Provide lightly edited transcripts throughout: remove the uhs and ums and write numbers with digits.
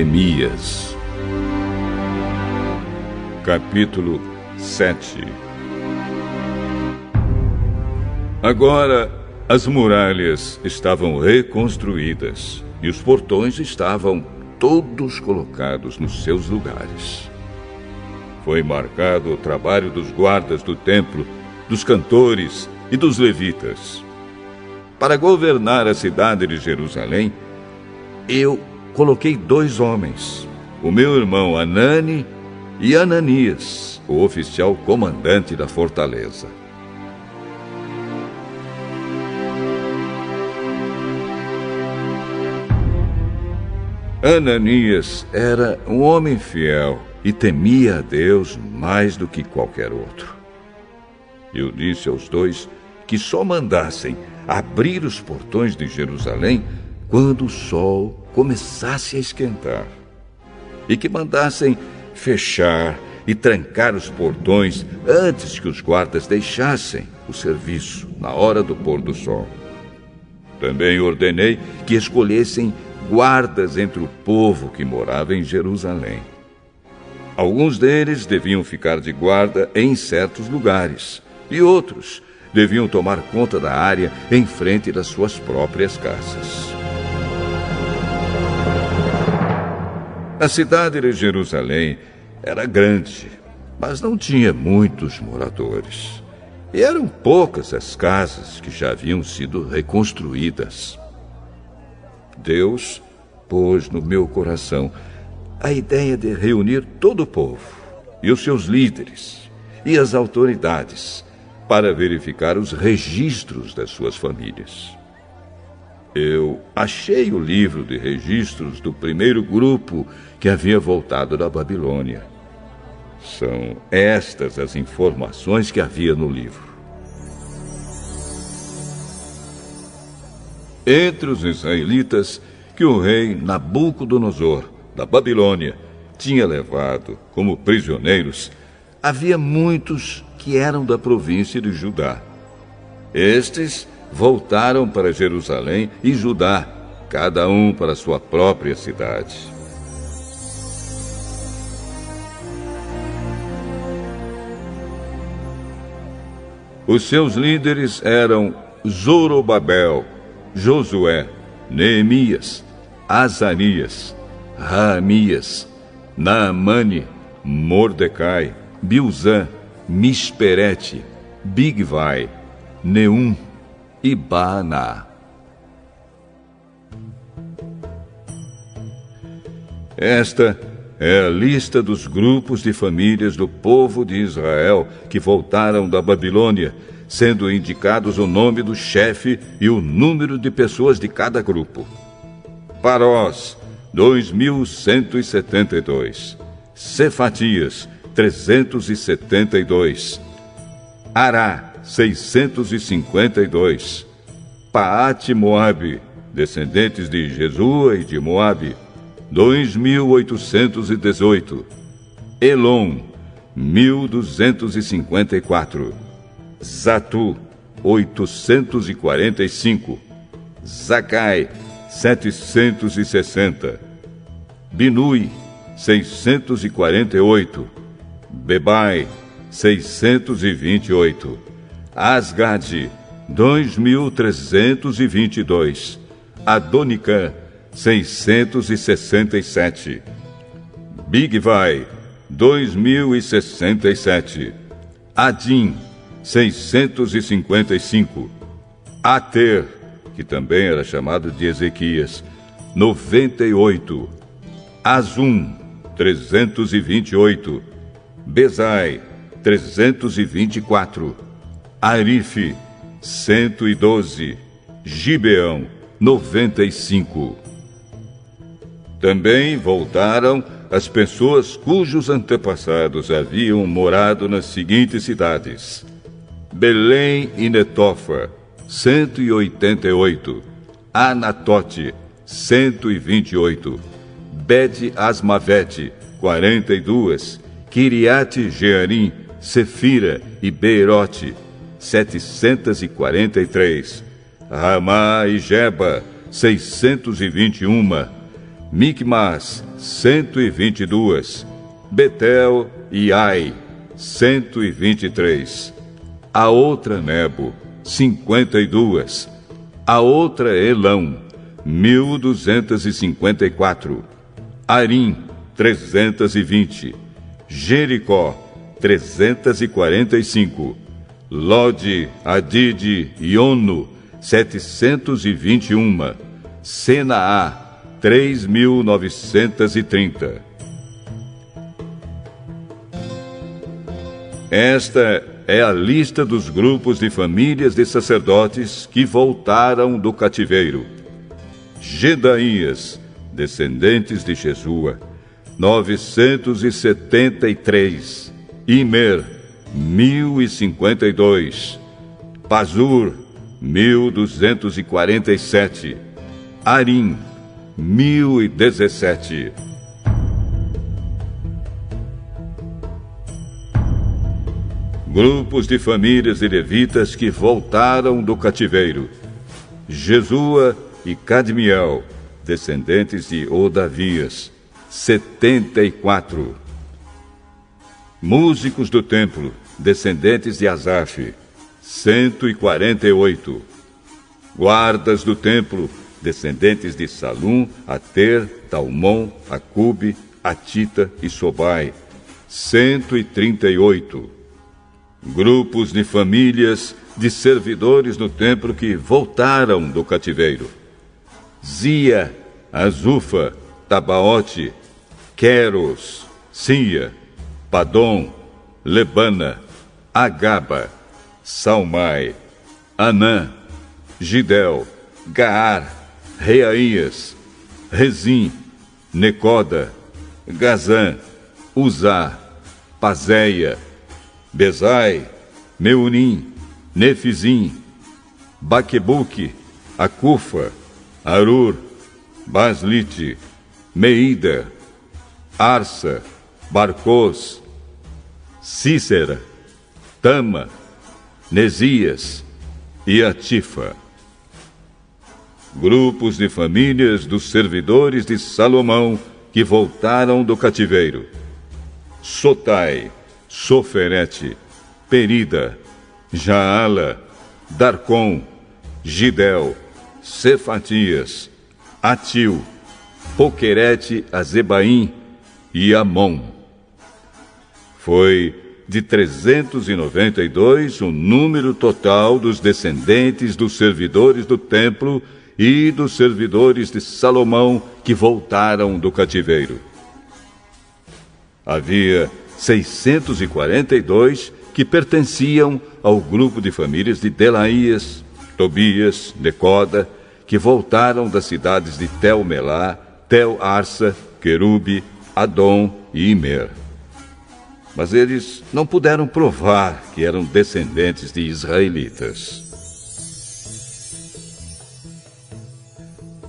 Neemias. Capítulo 7. Agora as muralhas estavam reconstruídas e os portões estavam todos colocados nos seus lugares. Foi marcado o trabalho dos guardas do templo, dos cantores e dos levitas. Para governar a cidade de Jerusalém, eu coloquei 2 homens, o meu irmão Hanani e Ananias, o oficial comandante da fortaleza. Ananias era um homem fiel e temia a Deus mais do que qualquer outro. Eu disse aos 2 que só mandassem abrir os portões de Jerusalém quando o sol começasse a esquentar, e que mandassem fechar e trancar os portões antes que os guardas deixassem o serviço na hora do pôr do sol. Também ordenei que escolhessem guardas entre o povo que morava em Jerusalém. Alguns deles deviam ficar de guarda em certos lugares, e outros deviam tomar conta da área em frente das suas próprias casas. A cidade de Jerusalém era grande, mas não tinha muitos moradores. E eram poucas as casas que já haviam sido reconstruídas. Deus pôs no meu coração a ideia de reunir todo o povo, e os seus líderes, e as autoridades, para verificar os registros das suas famílias. Eu achei o livro de registros do primeiro grupo que havia voltado da Babilônia. São estas as informações que havia no livro. Entre os israelitas que o rei Nabucodonosor, da Babilônia, tinha levado como prisioneiros, havia muitos que eram da província de Judá. Estes voltaram para Jerusalém e Judá, cada um para sua própria cidade. Os seus líderes eram Zorobabel, Josué, Neemias, Azarias, Raamias, Naamane, Mordecai, Bilzã, Misperete, Bigvai, Neum e Baaná. Esta é a lista dos grupos de famílias do povo de Israel que voltaram da Babilônia, sendo indicados o nome do chefe e o número de pessoas de cada grupo. Parós, 2.172. Cefatias, 372. Ará, 652. Paate Moabe, descendentes de Jesua e de Moabe, 2.818. Elon, 1.254. Zatu, 845. Zacai, 760. Binui, 648. Bebai, 628. Asgade, 2.322. Adonicã, 667. Bigvai, 2.067. Adim, 655. Ater, que também era chamado de Ezequias, 98. Azum, 328. Bezai, 324. Arife, 112. Gibeão, 95. Também voltaram as pessoas cujos antepassados haviam morado nas seguintes cidades: Belém e Netofa, 188. Anatote, 128. Bet-Asmavete, 42. Kiriate-Jearim, Sefira e Beirote, 743. Ramá e Geba, 621. Micmas, 122, Betel e Ai, 123, a outra Nebo, 52, a outra Elão, 1254, Arim, 320, Jericó, 345, Lode, Adide e Ono, 721, Senaá, 3.930. Esta é a lista dos grupos de famílias de sacerdotes que voltaram do cativeiro. Gedaías, descendentes de Jesua, 973. Imer, 1052. Pazur, 1247. Arim, 1017. Grupos de famílias de levitas que voltaram do cativeiro. Jesua e Cadmiel, descendentes de Odavias, 74. Músicos do templo, descendentes de Asaf, 148. Guardas do templo, descendentes de Salum, Ater, Talmon, Acube, Atita e Sobai, 138. Grupos de famílias de servidores no templo que voltaram do cativeiro. Zia, Azufa, Tabaote, Queros, Sia, Padom, Lebana, Agaba, Salmai, Anã, Gidel, Gaar, Reaías, Rezim, Necoda, Gazã, Uzá, Pazéia, Bezai, Meunim, Nefizim, Baquebuque, Acufa, Arur, Baslite, Meida, Arsa, Barcos, Cícera, Tama, Nesias e Atifa. Grupos de famílias dos servidores de Salomão que voltaram do cativeiro. Sotai, Soferete, Perida, Jaala, Darcom, Gidel, Cefatias, Atil, Poquerete, Azebaim e Amon. Foi de 392 o número total dos descendentes dos servidores do templo e dos servidores de Salomão que voltaram do cativeiro. Havia 642 que pertenciam ao grupo de famílias de Delaías, Tobias, Necoda, que voltaram das cidades de Tel-Melá, Tel-Arsa, Querube, Adom e Imer. Mas eles não puderam provar que eram descendentes de israelitas.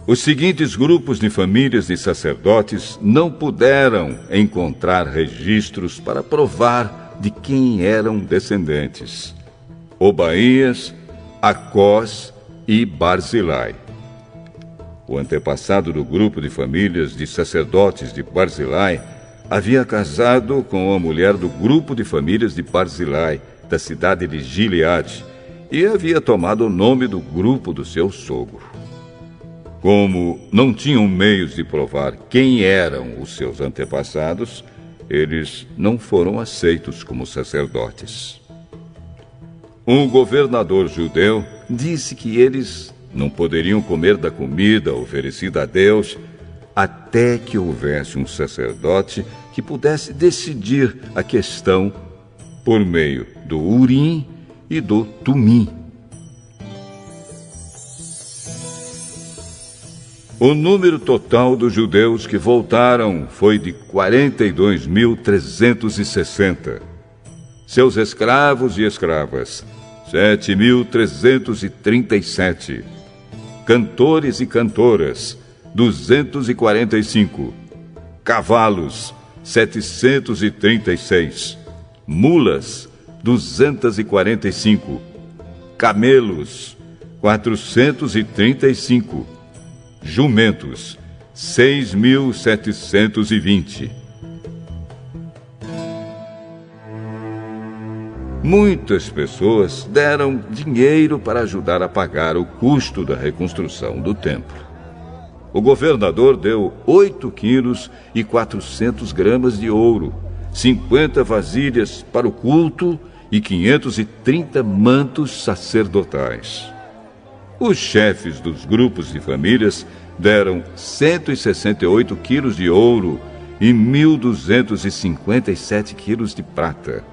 Os seguintes grupos de famílias de sacerdotes não puderam encontrar registros para provar de quem eram descendentes: Obaías, Acós e Barzilai. O antepassado do grupo de famílias de sacerdotes de Barzilai havia casado com a mulher do grupo de famílias de Barzilai, da cidade de Gileade, e havia tomado o nome do grupo do seu sogro. Como não tinham meios de provar quem eram os seus antepassados, eles não foram aceitos como sacerdotes. Um governador judeu disse que eles não poderiam comer da comida oferecida a Deus até que houvesse um sacerdote que pudesse decidir a questão por meio do Urim e do Tumim. O número total dos judeus que voltaram foi de 42.360. Seus escravos e escravas, 7.337. Cantores e cantoras, 245. Cavalos, 736. Mulas, 245. Camelos, 435. Jumentos, 6.720. Muitas pessoas deram dinheiro para ajudar a pagar o custo da reconstrução do templo. O governador deu 8 quilos e 400 gramas de ouro, 50 vasilhas para o culto e 530 mantos sacerdotais. Os chefes dos grupos de famílias deram 168 quilos de ouro e 1.257 quilos de prata.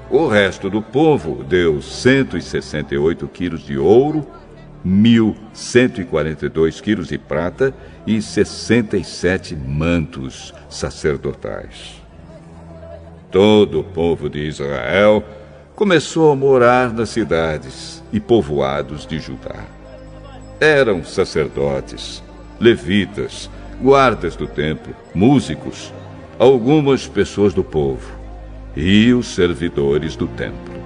O resto do povo deu 168 quilos de ouro, 1.142 quilos de prata e 67 mantos sacerdotais. Todo o povo de Israel começou a morar nas cidades e povoados de Judá. Eram sacerdotes, levitas, guardas do templo, músicos, algumas pessoas do povo e os servidores do templo.